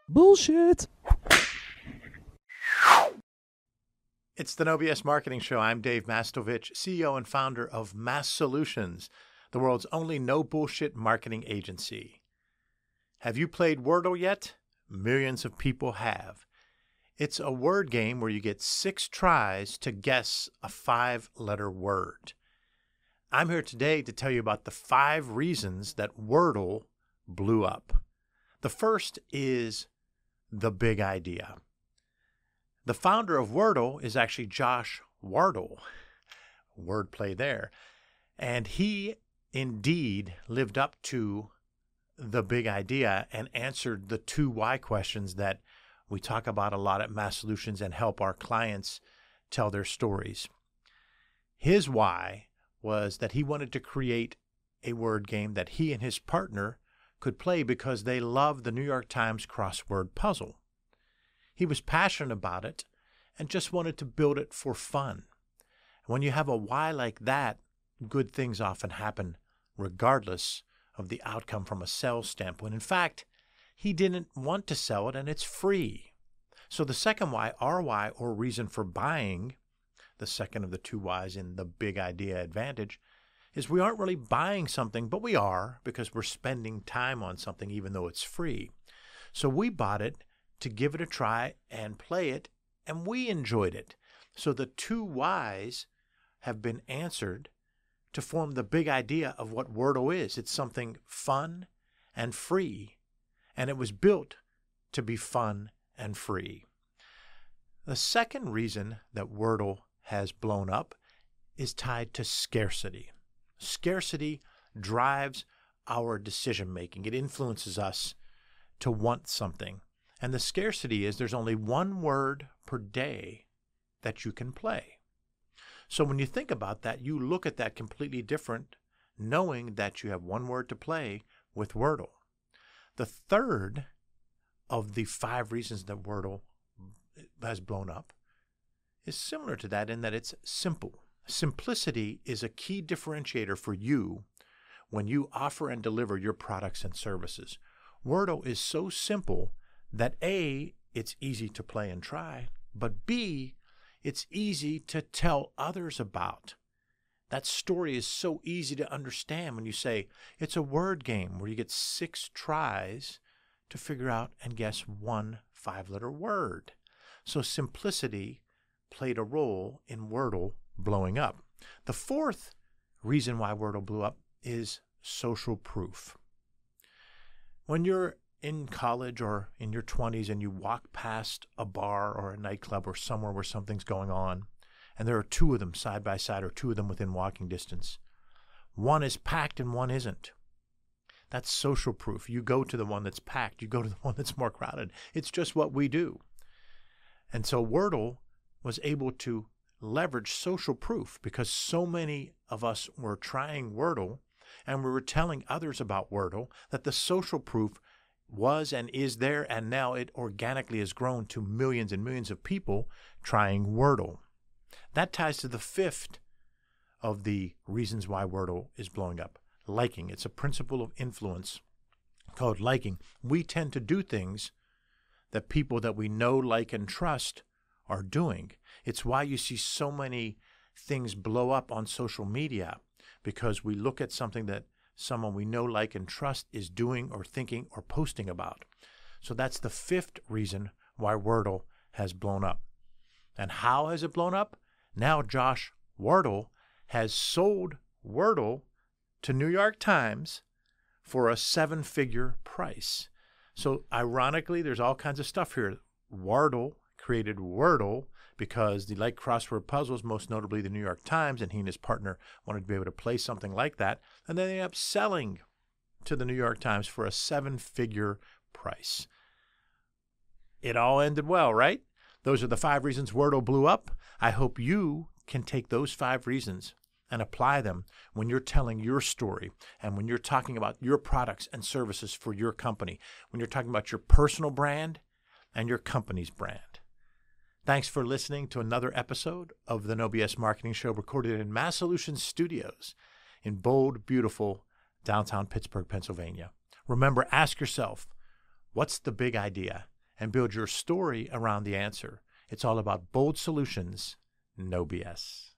Bullshit. It's the No BS Marketing Show. I'm Dave Mastovich, CEO and founder of Mass Solutions, the world's only no bullshit marketing agency. Have you played Wordle yet? Millions of people have. It's a word game where you get 6 tries to guess a 5-letter word. I'm here today to tell you about the 5 reasons that Wordle blew up. The first is the big idea. The founder of Wordle is actually Josh Wardle. Wordplay there. And he indeed lived up to the big idea and answered the 2 why questions that we talk about a lot at Mass Solutions and help our clients tell their stories. His why was that he wanted to create a word game that he and his partner could play because they loved the New York Times crossword puzzle. He was passionate about it and just wanted to build it for fun. When you have a why like that, good things often happen regardless of the outcome from a sales standpoint. In fact, he didn't want to sell it and it's free. So the second why, our why or reason for buying, the second of the 2 whys in the big idea advantage, is we aren't really buying something, but we are because we're spending time on something even though it's free. So we bought it to give it a try and play it, and we enjoyed it. So the 2 whys have been answered to form the big idea of what Wordle is. It's something fun and free, and it was built to be fun and free. The second reason that Wordle has blown up is tied to scarcity. Scarcity drives our decision making. It influences us to want something. And the scarcity is there's only 1 word per day that you can play. So when you think about that, you look at that completely different, knowing that you have 1 word to play with Wordle. The third of the 5 reasons that Wordle has blown up is similar to that in that it's simple. Simplicity is a key differentiator for you when you offer and deliver your products and services. Wordle is so simple that A, it's easy to play and try, but B, it's easy to tell others about. That story is so easy to understand when you say it's a word game where you get 6 tries to figure out and guess 1 5-letter word. So simplicity played a role in Wordle blowing up. The fourth reason why Wordle blew up is social proof. When you're in college or in your 20s and you walk past a bar or a nightclub or somewhere where something's going on, and there are 2 of them side by side or 2 of them within walking distance, one is packed and one isn't. That's social proof. You go to the one that's packed. You go to the one that's more crowded. It's just what we do. And so Wordle was able to leverage social proof because so many of us were trying Wordle and we were telling others about Wordle that the social proof was and is there, and now it organically has grown to millions and millions of people trying Wordle. That ties to the 5th of the reasons why Wordle is blowing up. Liking. It's a principle of influence called liking. We tend to do things that people that we know, like, and trust are doing. It's why you see so many things blow up on social media, because we look at something that someone we know, like, and trust is doing or thinking or posting about. So that's the 5th reason why Wordle has blown up. And how has it blown up? Now Josh Wardle has sold Wordle to New York Times for a 7-figure price. So ironically, there's all kinds of stuff here. Wardle created Wordle because they like crossword puzzles, most notably the New York Times, and he and his partner wanted to be able to play something like that. And then they ended up selling to the New York Times for a 7-figure price. It all ended well, right? Those are the 5 reasons Wordle blew up. I hope you can take those 5 reasons and apply them when you're telling your story and when you're talking about your products and services for your company, when you're talking about your personal brand and your company's brand. Thanks for listening to another episode of the No BS Marketing Show, recorded in Mass Solutions Studios in bold, beautiful downtown Pittsburgh, Pennsylvania. Remember, ask yourself, what's the big idea? and build your story around the answer. It's all about bold solutions, no BS.